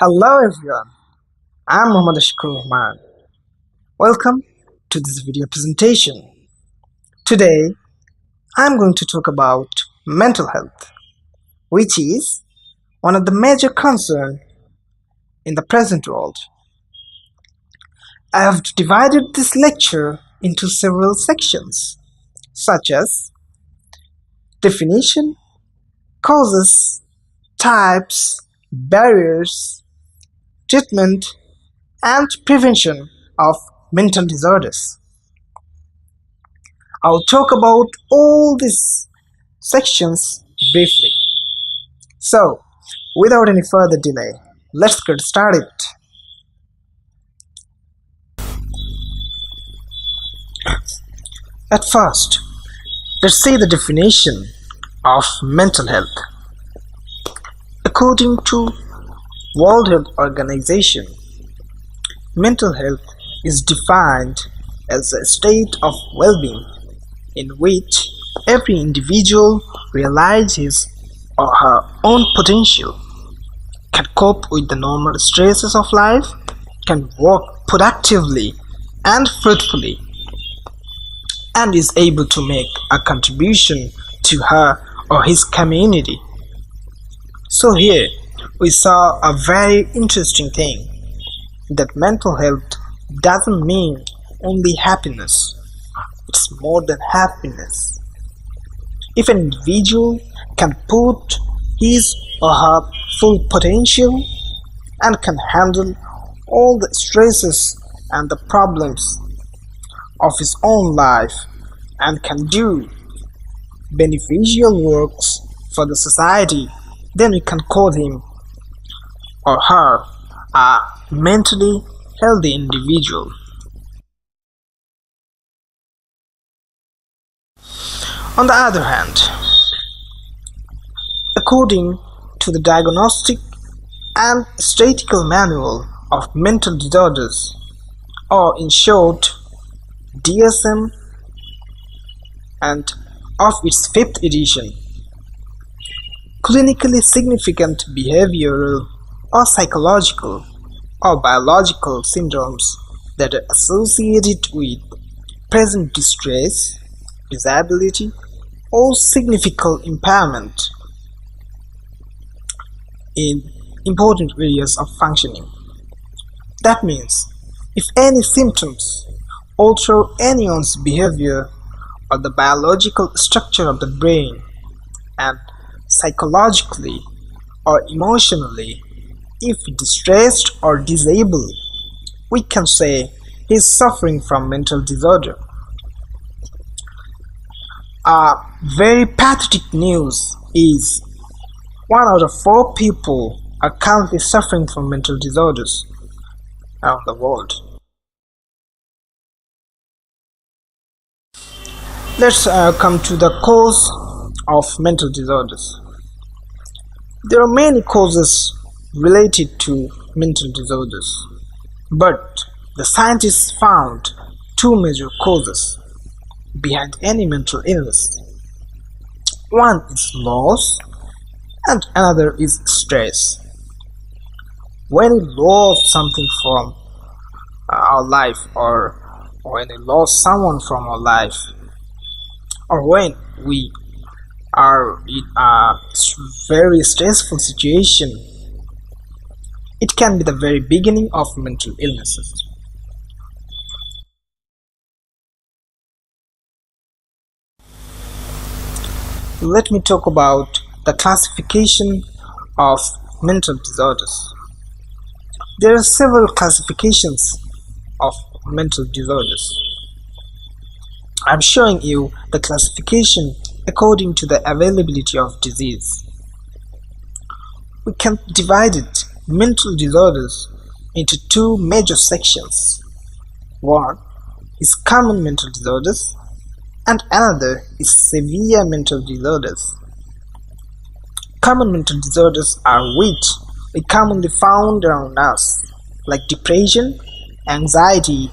Hello everyone, I'm Ashikur Rahman. Welcome to this video presentation. Today, I'm going to talk about mental health, which is one of the major concerns in the present world. I have divided this lecture into several sections, such as definition, causes, types, barriers, treatment, and prevention of mental disorders. I'll talk about all these sections briefly. So, without any further delay, let's get started. At first, let's see the definition of mental health. According to World Health Organization, mental health is defined as a state of well-being in which every individual realizes his or her own potential, can cope with the normal stresses of life, can work productively and fruitfully, and is able to make a contribution to her or his community. So here we saw a very interesting thing, that mental health doesn't mean only happiness. It's more than happiness. If an individual can put his or her full potential and can handle all the stresses and the problems of his own life and can do beneficial works for the society, then we can call him or her a mentally healthy individual. On the other hand, according to the Diagnostic and Statistical Manual of Mental Disorders, or in short DSM, and of its 5th edition, clinically significant behavioral or psychological or biological syndromes that are associated with present distress, disability, or significant impairment in important areas of functioning. That means, if any symptoms alter anyone's behavior or the biological structure of the brain, and psychologically or emotionally, if distressed or disabled, we can say he is suffering from mental disorder. Very pathetic news is 1 out of 4 people are currently suffering from mental disorders around the world. Let's come to the cause of mental disorders. There are many causes related to mental disorders, but the scientists found 2 major causes behind any mental illness. One is loss and another is stress. When we lose something from our life, or when we lose someone from our life, or when we are in a very stressful situation, it can be the very beginning of mental illnesses. Let me talk about the classification of mental disorders. There are several classifications of mental disorders. I'm showing you the classification according to the availability of disease. We can divide mental disorders into 2 major sections. One is common mental disorders and another is severe mental disorders. Common mental disorders are which we commonly found around us, like depression, anxiety,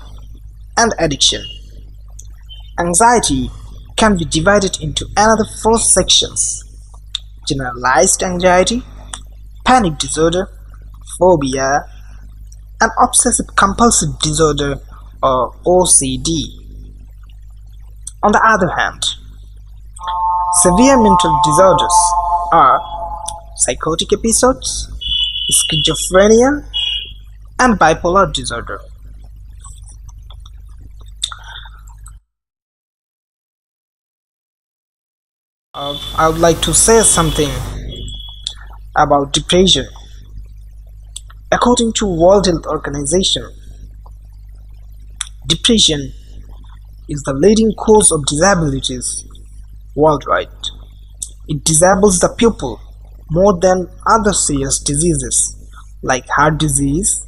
and addiction. Anxiety can be divided into another 4 sections: generalized anxiety, panic disorder, phobia, and obsessive-compulsive disorder or OCD. On the other hand, severe mental disorders are psychotic episodes, schizophrenia, and bipolar disorder. I would like to say something about depression. According to World Health Organization, depression is the leading cause of disabilities worldwide. It disables the people more than other serious diseases like heart disease,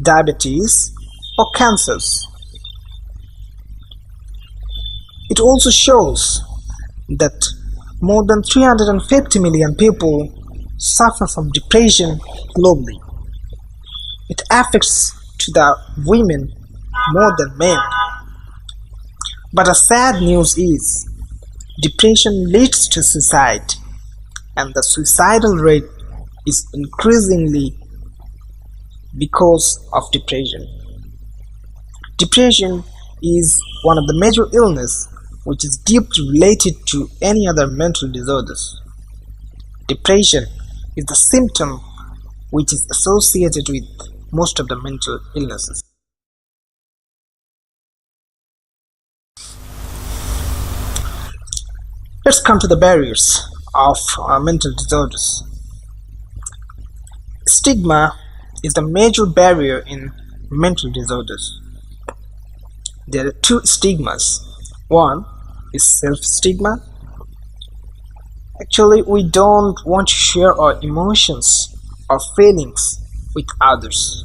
diabetes, or cancers. It also shows that more than 350 million people suffer from depression globally. It affects to the women more than men. But the sad news is, depression leads to suicide, and the suicidal rate is increasingly because of depression. Depression is one of the major illnesses which is deeply related to any other mental disorders. Depression is the symptom which is associated with most of the mental illnesses. Let's come to the barriers of mental disorders. Stigma is the major barrier in mental disorders. There are two stigmas. One is self-stigma. Actually, we don't want to share our emotions or feelings with others.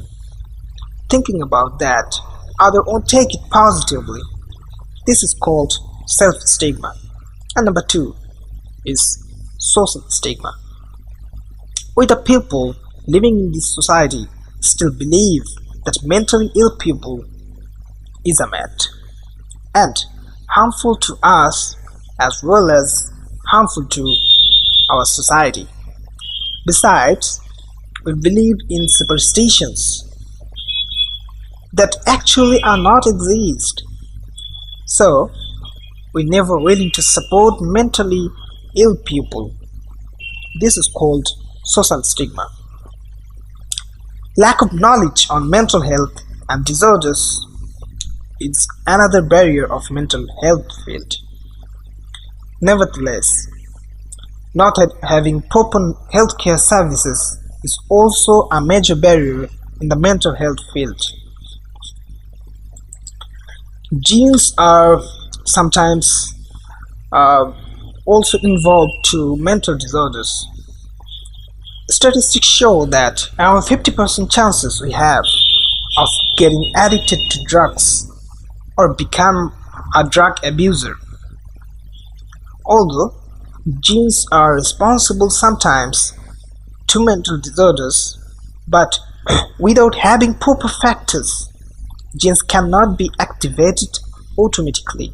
Thinking about that, others won't take it positively. This is called self-stigma. And number two is social stigma. We the people living in this society still believe that mentally ill people is a myth and harmful to us as well as harmful to our society. Besides, we believe in superstitions that actually are not exist. So, we're never willing to support mentally ill people. This is called social stigma. Lack of knowledge on mental health and disorders is another barrier of mental health field. Nevertheless, not having proper healthcare services is also a major barrier in the mental health field. Genes are sometimes also involved to mental disorders. Statistics show that around 50% chances we have of getting addicted to drugs or become a drug abuser. Although genes are responsible sometimes to mental disorders, but without having proper factors, genes cannot be activated automatically.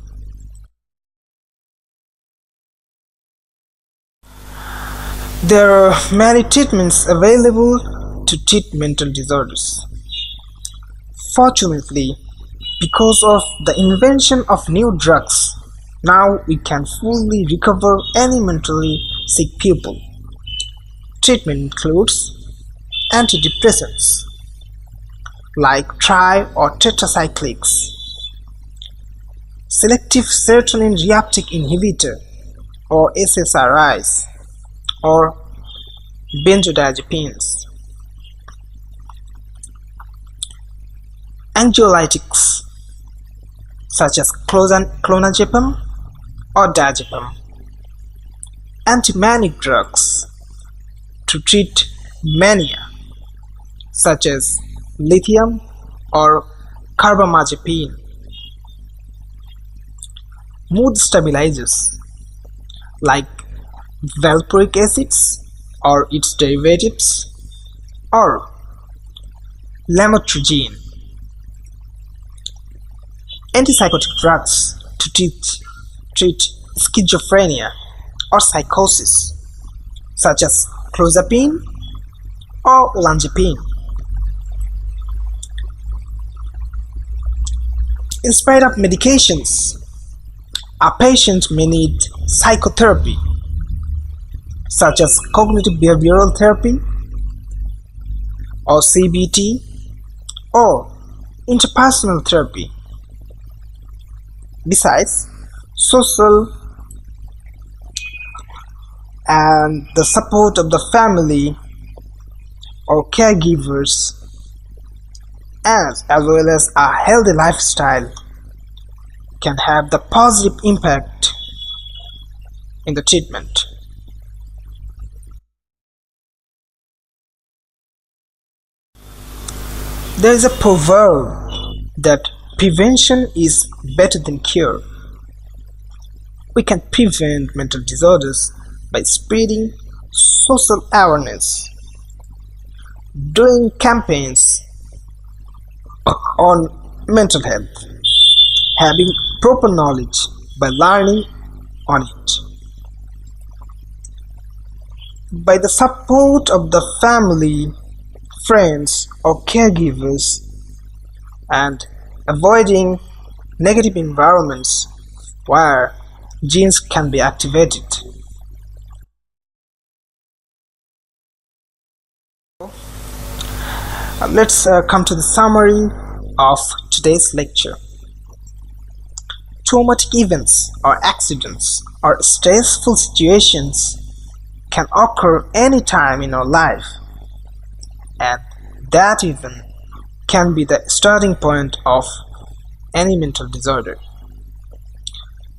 There are many treatments available to treat mental disorders. Fortunately, because of the invention of new drugs, now we can fully recover any mentally sick people. Treatment includes antidepressants like tri- or tetracyclics, selective serotonin reuptake inhibitor or SSRIs, or benzodiazepines. Anxiolytics such as clonazepam or diazepam. Anti-manic drugs to treat mania such as lithium or carbamazepine. Mood stabilizers like valproic acids or its derivatives, or lamotrigine. Antipsychotic drugs to treat schizophrenia or psychosis, such as clozapine or olanzapine. In spite of medications, a patient may need psychotherapy, such as cognitive behavioral therapy or CBT or interpersonal therapy. Besides, social and the support of the family or caregivers as well as a healthy lifestyle can have the positive impact in the treatment. There is a proverb that prevention is better than cure. We can prevent mental disorders by spreading social awareness, doing campaigns on mental health, having proper knowledge by learning on it. By the support of the family, friends, or caregivers, and avoiding negative environments where genes can be activated. Let's come to the summary of today's lecture. Traumatic events or accidents or stressful situations can occur anytime in our life, and that even can be the starting point of any mental disorder.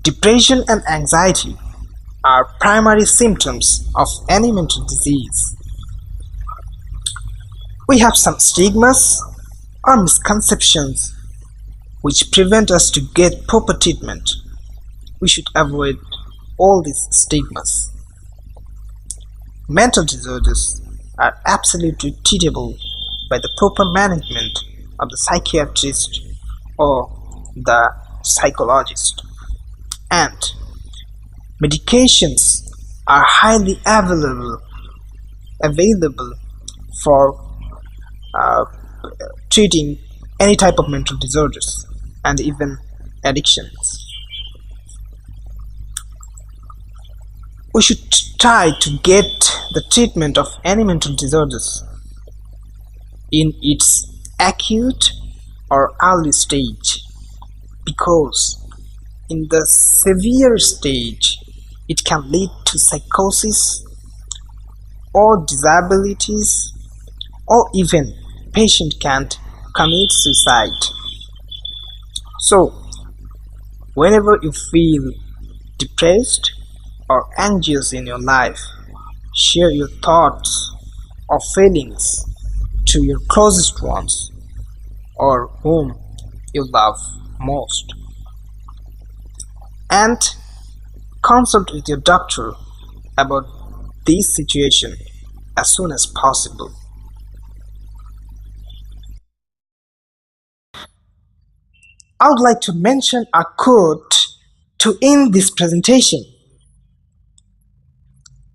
Depression and anxiety are primary symptoms of any mental disease. We have some stigmas or misconceptions which prevent us to get proper treatment. We should avoid all these stigmas. Mental disorders are absolutely treatable by the proper management of the psychiatrist or the psychologist. And medications are highly available for treating any type of mental disorders and even addictions. We should try to get the treatment of any mental disorders in its acute or early stage, because in the severe stage it can lead to psychosis or disabilities, or even patient can't commit suicide. So whenever you feel depressed or anxious in your life, share your thoughts or feelings to your closest ones or whom you love most, and consult with your doctor about this situation as soon as possible. I would like to mention a quote to end this presentation.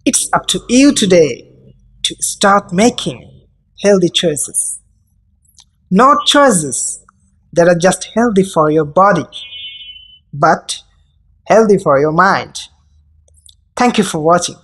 It's up to you today to start making healthy choices. Not choices that are just healthy for your body, but healthy for your mind. Thank you for watching.